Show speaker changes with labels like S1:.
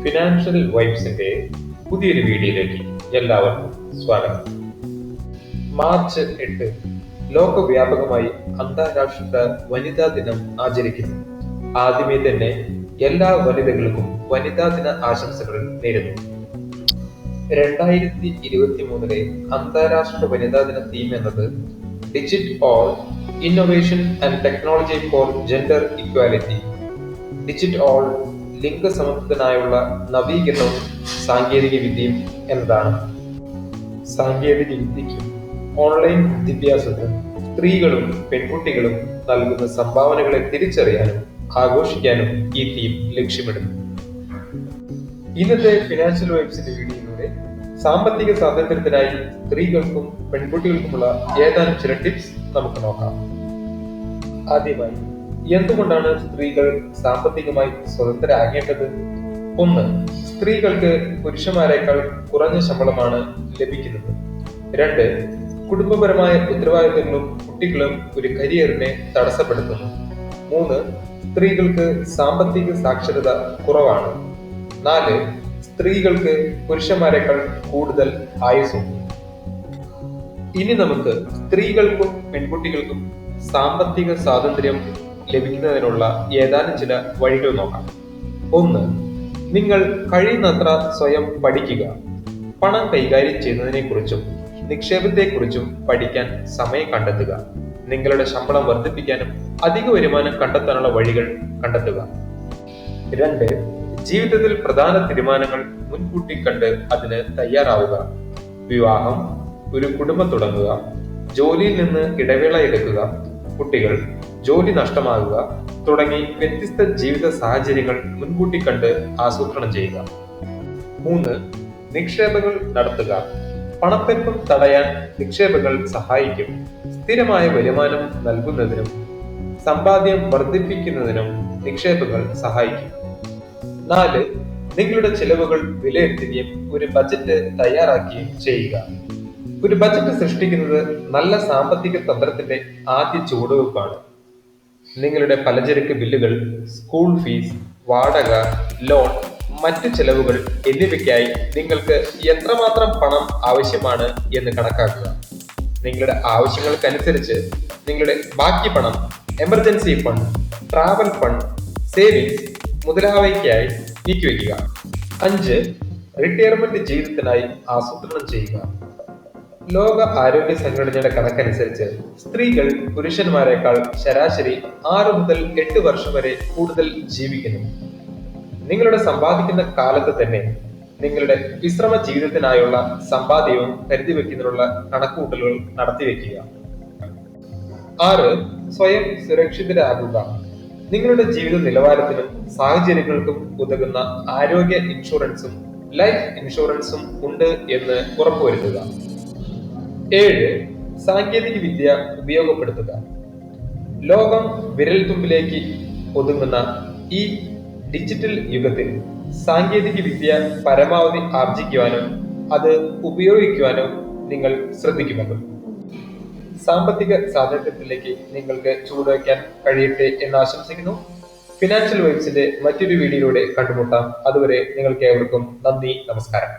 S1: Financial വൈബ്സിന്റെ പുതിയൊരു വീഡിയോയിലേക്ക് എല്ലാവർക്കും സ്വാഗതം. മാർച്ച് 8 ലോകവ്യാപകമായി അന്താരാഷ്ട്ര വനിതാ ദിനം ആചരിക്കുന്നു. ആദ്യമേ തന്നെ എല്ലാ വനിതകൾക്കും വനിതാ ദിന ആശംസകൾ നേരുന്നു. 2023 അന്താരാഷ്ട്ര വനിതാ ദിന തീം എന്നത് digit all innovation and technology for gender equality. Digit all ലിംഗസമത്വത്തിനായുള്ള നവീകരണവും സാങ്കേതിക വിദ്യയും എന്നതാണ്. സാങ്കേതിക വിദ്യയ്ക്കും ഓൺലൈൻ വിദ്യാഭ്യാസത്തിനും സ്ത്രീകളും പെൺകുട്ടികളും നൽകുന്ന സംഭാവനകളെ തിരിച്ചറിയാനും ആഘോഷിക്കാനും ഈ തീം ലക്ഷ്യമിടുന്നു. ഇന്നത്തെ ഫിനാൻഷ്യൽ വൈബ്സിന്റെ വീഡിയോയിലൂടെ സാമ്പത്തിക സ്വാതന്ത്ര്യത്തിനായി സ്ത്രീകൾക്കും പെൺകുട്ടികൾക്കുമുള്ള ഏതാനും ചില ടിപ്സ് നമുക്ക് നോക്കാം. ആദ്യമായി, എന്തുകൊണ്ടാണ് സ്ത്രീകൾ സാമ്പത്തികമായി സ്വതന്ത്രരാകേണ്ടത്? 1. സ്ത്രീകൾക്ക് പുരുഷന്മാരെക്കാൾ കുറഞ്ഞ ശമ്പളമാണ് ലഭിക്കുന്നത്. 2. കുടുംബപരമായ ഉത്തരവാദിത്തങ്ങളും കുട്ടികളും ഒരു കരിയറിനെ തടസ്സപ്പെടുത്തുന്നു. 3. സ്ത്രീകൾക്ക് സാമ്പത്തിക സാക്ഷരത കുറവാണ്. 4. സ്ത്രീകൾക്ക് പുരുഷന്മാരെക്കാൾ കൂടുതൽ ആയുസ്സുണ്ട്. ഇനി നമുക്ക് സ്ത്രീകൾക്കും പെൺകുട്ടികൾക്കും സാമ്പത്തിക സ്വാതന്ത്ര്യം ലഭിക്കുന്നതിനുള്ള ഏതാനും ചില വഴികൾ നോക്കാം. 1. നിങ്ങൾ കഴിയുന്നത്ര സ്വയം പഠിക്കുക. പണം കൈകാര്യം ചെയ്യുന്നതിനെ കുറിച്ചും നിക്ഷേപത്തെക്കുറിച്ചും പഠിക്കാൻ സമയം കണ്ടെത്തുക. നിങ്ങളുടെ ശമ്പളം വർദ്ധിപ്പിക്കാനും അധിക വരുമാനം കണ്ടെത്താനുള്ള വഴികൾ കണ്ടെത്തുക. 2. ജീവിതത്തിൽ പ്രധാന തീരുമാനങ്ങൾ മുൻകൂട്ടി കണ്ട് അതിന് തയ്യാറാവുക. വിവാഹം, ഒരു കുടുംബം തുടങ്ങുക, ജോലിയിൽ നിന്ന് ഇടവേള എടുക്കുക, കുട്ടികൾ, ജോലി നഷ്ടമാകുക തുടങ്ങി വ്യത്യസ്ത ജീവിത സാഹചര്യങ്ങൾ മുൻകൂട്ടി കണ്ട് ആസൂത്രണം ചെയ്യുക. 3. നിക്ഷേപങ്ങൾ നടത്തുക. പണപ്പെരുപ്പം തടയാൻ നിക്ഷേപങ്ങൾ സഹായിക്കും. സ്ഥിരമായ വരുമാനം നൽകുന്നതിനും സമ്പാദ്യം വർദ്ധിപ്പിക്കുന്നതിനും നിക്ഷേപങ്ങൾ സഹായിക്കും. 4. നിങ്ങളുടെ ചെലവുകൾ വിലയിരുത്തുകയും ഒരു ബജറ്റ് തയ്യാറാക്കുകയും ചെയ്യുക. ഒരു ബജറ്റ് സൃഷ്ടിക്കുന്നത് നല്ല സാമ്പത്തിക തന്ത്രത്തിന്റെ ആദ്യ ചുവടുവെപ്പാണ്. നിങ്ങളുടെ പലചരക്ക് ബില്ലുകൾ, സ്കൂൾ ഫീസ്, വാടക, ലോൺ, മറ്റു ചെലവുകൾ എന്നിവയ്ക്കായി നിങ്ങൾക്ക് എത്രമാത്രം പണം ആവശ്യമാണ് എന്ന് കണക്കാക്കുക. നിങ്ങളുടെ ആവശ്യങ്ങൾക്കനുസരിച്ച് നിങ്ങളുടെ ബാക്കി പണം emergency fund, travel fund, savings മുതലായവയ്ക്കായി നീക്കിവെക്കുക. 5. റിട്ടയർമെന്റ് ജീവിതത്തിനായി ആസൂത്രണം ചെയ്യുക. ലോക ആരോഗ്യ സംഘടനയുടെ കണക്കനുസരിച്ച് സ്ത്രീകൾ പുരുഷന്മാരെക്കാൾ ശരാശരി 6 മുതൽ 8 വർഷം വരെ കൂടുതൽ ജീവിക്കുന്നു. നിങ്ങളുടെ സമ്പാദിക്കുന്ന കാലത്ത് തന്നെ നിങ്ങളുടെ വിശ്രമ ജീവിതത്തിനായുള്ള സമ്പാദ്യവും കരുതി വെക്കുന്നതിനുള്ള കണക്കുകൂട്ടലുകൾ നടത്തിവെക്കുക. 6. സ്വയം സുരക്ഷിതരാകുക. നിങ്ങളുടെ ജീവിത നിലവാരത്തിനും സാഹചര്യങ്ങൾക്കും ഉതകുന്ന ആരോഗ്യ ഇൻഷുറൻസും ലൈഫ് ഇൻഷുറൻസും ഉണ്ട് എന്ന് ഉറപ്പുവരുത്തുക. 7. സാങ്കേതിക വിദ്യ ഉപയോഗപ്പെടുത്തുക. ലോകം വിരൽത്തുമ്പിലേക്ക് ഒതുങ്ങുന്ന ഈ ഡിജിറ്റൽ യുഗത്തിൽ സാങ്കേതിക വിദ്യ പരമാവധി ആർജിക്കുവാനും അത് ഉപയോഗിക്കുവാനും നിങ്ങൾ ശ്രദ്ധിക്കുമല്ലോ. സാമ്പത്തിക സ്വാതന്ത്ര്യത്തിലേക്ക് നിങ്ങൾക്ക് ചുവടുവയ്ക്കാൻ കഴിയട്ടെ എന്ന് ആശംസിക്കുന്നു. ഫിനാൻഷ്യൽ വൈബ്സിന്റെ മറ്റൊരു വീഡിയോയിലൂടെ കണ്ടുമുട്ടാം. അതുവരെ നിങ്ങൾക്ക് ഏവർക്കും നന്ദി, നമസ്കാരം.